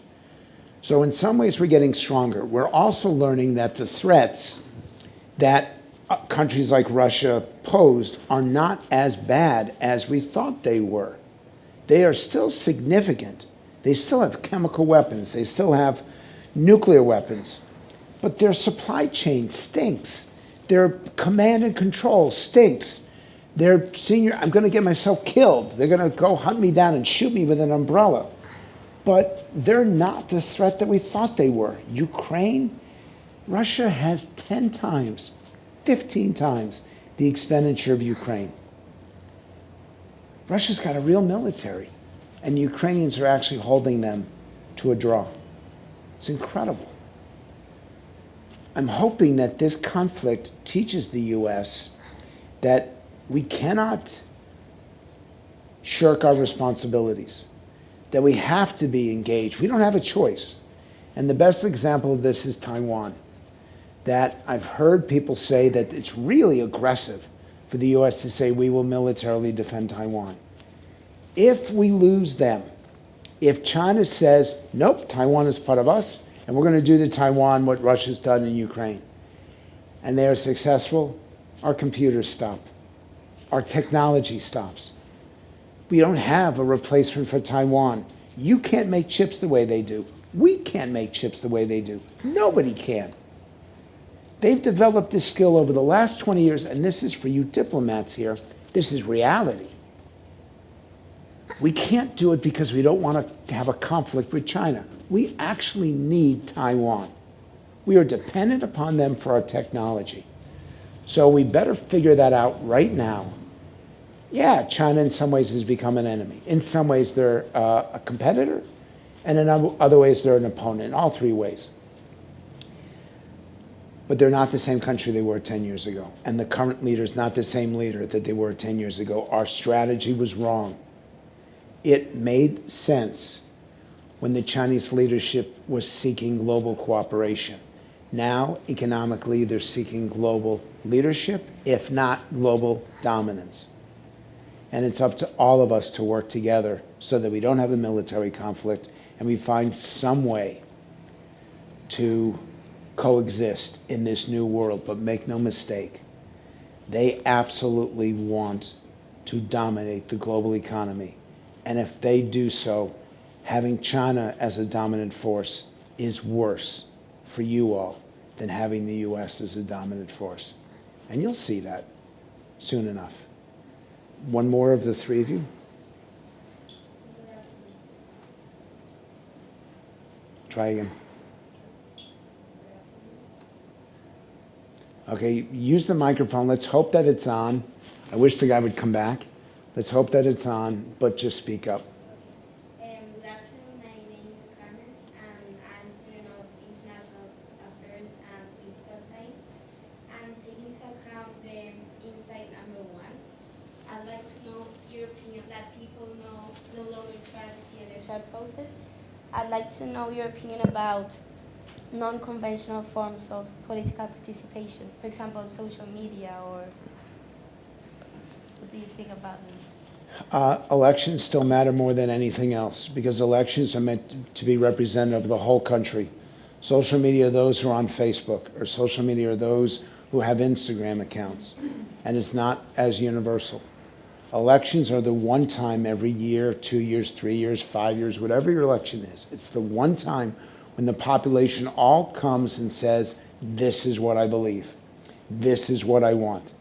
So in some ways, we're getting stronger. We're also learning that the threats that countries like Russia posed are not as bad as we thought they were. They are still significant. They still have chemical weapons. They still have nuclear weapons. But their supply chain stinks. Their command and control stinks. Their senior, I'm going to get myself killed. They're going to go hunt me down and shoot me with an umbrella. But they're not the threat that we thought they were. Ukraine, Russia has 10 times, 15 times the expenditure of Ukraine. Russia's got a real military, and the Ukrainians are actually holding them to a draw. It's incredible. I'm hoping that this conflict teaches the US that we cannot shirk our responsibilities, that we have to be engaged. We don't have a choice. And the best example of this is Taiwan. That I've heard people say that it's really aggressive for the US to say we will militarily defend Taiwan. If we lose them, if China says, nope, Taiwan is part of us, and we're going to do to Taiwan what Russia's done in Ukraine, and they are successful, our computers stop. Our technology stops. We don't have a replacement for Taiwan. You can't make chips the way they do. We can't make chips the way they do. Nobody can. They've developed this skill over the last 20 years, and this is for you diplomats here. This is reality. We can't do it because we don't want to have a conflict with China. We actually need Taiwan. We are dependent upon them for our technology. So we better figure that out right now. Yeah, China in some ways has become an enemy. In some ways they're a competitor, and in other ways they're an opponent, in all three ways. But they're not the same country they were 10 years ago. And the current leader is not the same leader that they were 10 years ago. Our strategy was wrong. It made sense when the Chinese leadership was seeking global cooperation. Now, economically, they're seeking global leadership, if not global dominance. And it's up to all of us to work together so that we don't have a military conflict and we find some way to coexist in this new world. But make no mistake, they absolutely want to dominate the global economy. And if they do so, having China as a dominant force is worse for you all than having the US as a dominant force. And you'll see that soon enough. One more of the three of you. Try again. Okay, use the microphone. Let's hope that it's on. I wish the guy would come back. Let's hope that it's on, but just speak up.
Good afternoon. My name is Carmen, and I'm a student of international affairs and political science. And taking into account the insight number one, I'd like to know your opinion that people no longer trust the electoral process. I'd like to know your opinion about non-conventional forms of political participation, for example, social media, or what do you think about them?
Elections still matter more than anything else because elections are meant to be representative of the whole country. Social media are those who are on Facebook, or social media are those who have Instagram accounts, and it's not as universal. Elections are the one time every year, 2 years, 3 years, 5 years, whatever your election is. It's the one time when the population all comes and says, this is what I believe. This is what I want.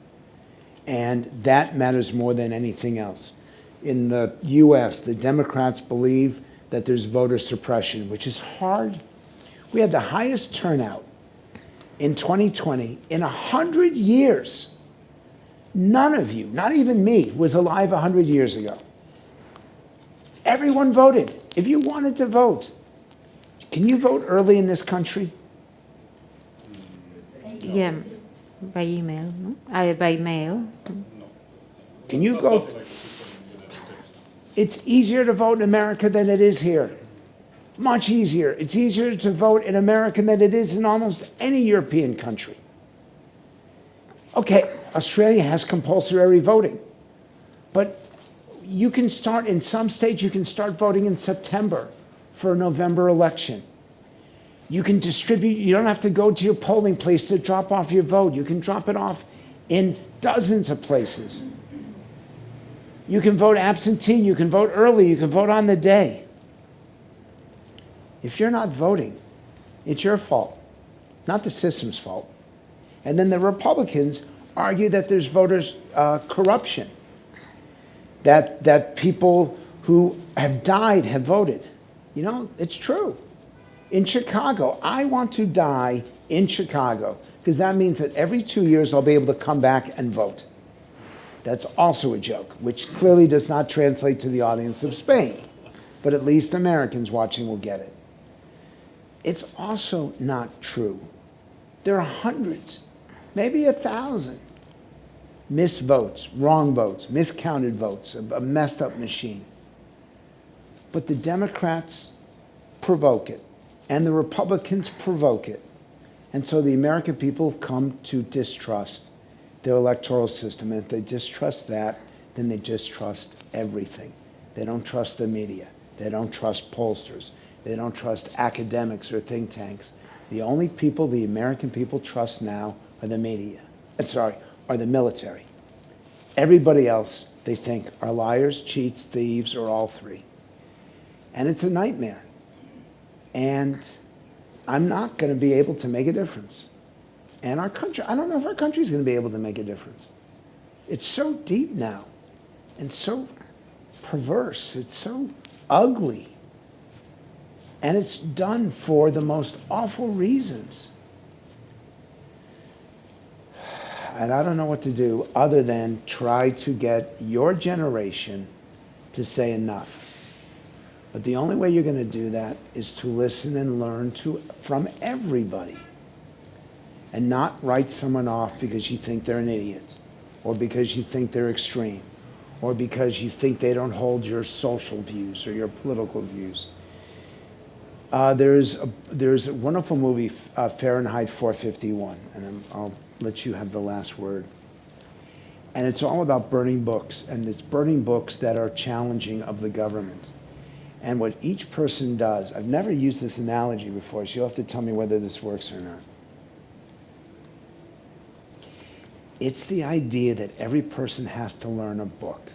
And that matters more than anything else. In the US, the Democrats believe that there's voter suppression, which is hard. We had the highest turnout in 2020 in 100 years. None of you, not even me, was alive 100 years ago. Everyone voted. If you wanted to vote, can you vote early in this country?
Yeah, by email, no? By mail.
Can you go? It's easier to vote in America than it is here. Much easier. It's easier to vote in America than it is in almost any European country. Okay, Australia has compulsory voting, but you can start, in some states, you can start voting in September for a November election. You can distribute, you don't have to go to your polling place to drop off your vote. You can drop it off in dozens of places. You can vote absentee, you can vote early, you can vote on the day. If you're not voting, it's your fault, not the system's fault. And then the Republicans argue that there's voters' corruption, that people who have died have voted. You know, it's true. In Chicago, I want to die in Chicago because that means that every 2 years I'll be able to come back and vote. That's also a joke, which clearly does not translate to the audience of Spain, but at least Americans watching will get it. It's also not true. There are hundreds, maybe 1,000 missed votes, wrong votes, miscounted votes, a messed up machine. But the Democrats provoke it, and the Republicans provoke it. And so the American people come to distrust their electoral system. And if they distrust that, then they distrust everything. They don't trust the media. They don't trust pollsters. They don't trust academics or think tanks. The only people the American people trust now are the media. Are the military. Everybody else, they think, are liars, cheats, thieves, or all three. And it's a nightmare. And I'm not going to be able to make a difference. And our country, I don't know if our country is going to be able to make a difference. It's so deep now and so perverse. It's so ugly. And it's done for the most awful reasons. And I don't know what to do other than try to get your generation to say enough. But the only way you're going to do that is to listen and learn from everybody. And not write someone off because you think they're an idiot, or because you think they're extreme, or because you think they don't hold your social views or your political views. There's a wonderful movie, Fahrenheit 451, and I'll let you have the last word. And it's all about burning books, and it's burning books that are challenging of the government. And what each person does, I've never used this analogy before, so you'll have to tell me whether this works or not. It's the idea that every person has to learn a book,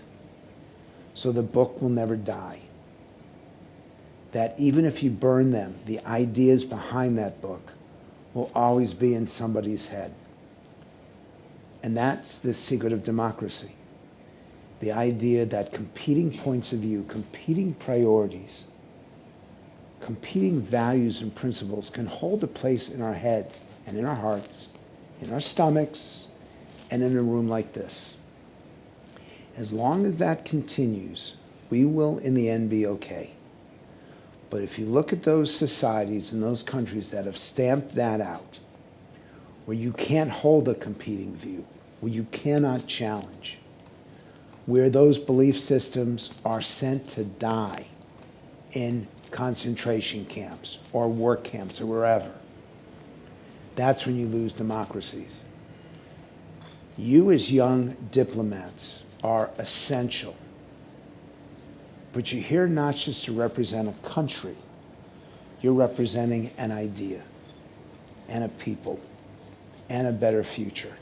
so the book will never die. That even if you burn them, the ideas behind that book will always be in somebody's head. And that's the secret of democracy. The idea that competing points of view, competing priorities, competing values and principles can hold a place in our heads and in our hearts, in our stomachs, and in a room like this. As long as that continues, we will in the end be okay. But if you look at those societies and those countries that have stamped that out, where you can't hold a competing view, where you cannot challenge, where those belief systems are sent to die in concentration camps or work camps or wherever, that's when you lose democracies. You as young diplomats are essential. But you're here not just to represent a country, you're representing an idea and a people and a better future.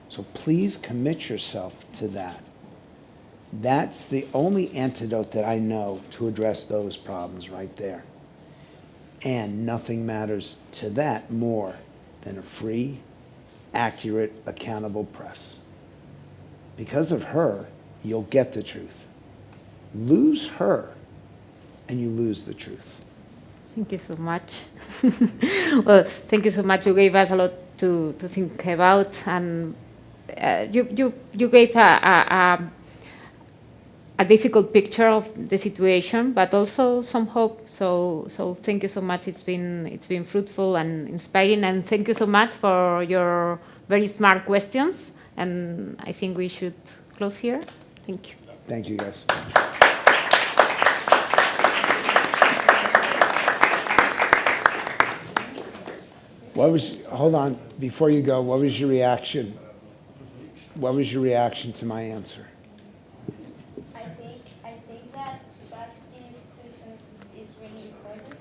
So please commit yourself to that. That's the only antidote that I know to address those problems right there. And nothing matters to that more than a free, accurate, accountable press. Because of her, you'll get the truth. Lose her, and you lose the truth.
Thank you so much. Well, thank you so much. You gave us a lot to think about, and you gave a difficult picture of the situation, but also some hope. So thank you so much. It's been fruitful and inspiring, and thank you so much for your very smart questions. And I think we should close here. Thank you.
Thank you, guys. Hold on, before you go, what was your reaction? What was your reaction to my answer?
I think that trust in institutions is really important,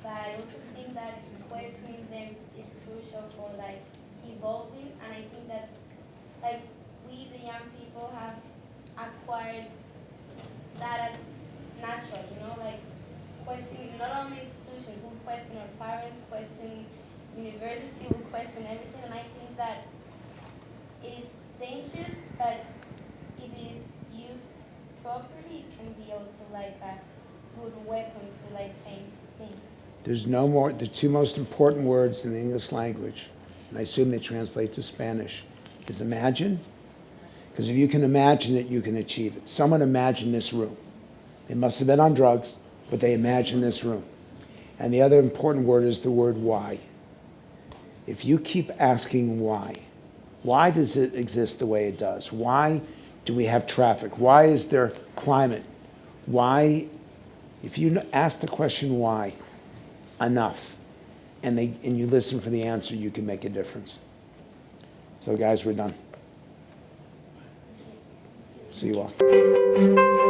but I also think that questioning them is crucial for like evolving, and I think that's like we the young people have acquired that as natural, you know, like questioning not only institutions, we question our parents, question university, we question everything, and I think that it is dangerous, but if it is used properly, it can be also like a good weapon to like change things.
There's no more, the two most important words in the English language, and I assume they translate to Spanish, is imagine. Because if you can imagine it, you can achieve it. Someone imagined this room. They must have been on drugs, but they imagined this room. And the other important word is the word why. If you keep asking why does it exist the way it does? Why do we have traffic? Why is there climate? Why, if you ask the question why enough, and you listen for the answer, you can make a difference. So guys, we're done. See you all.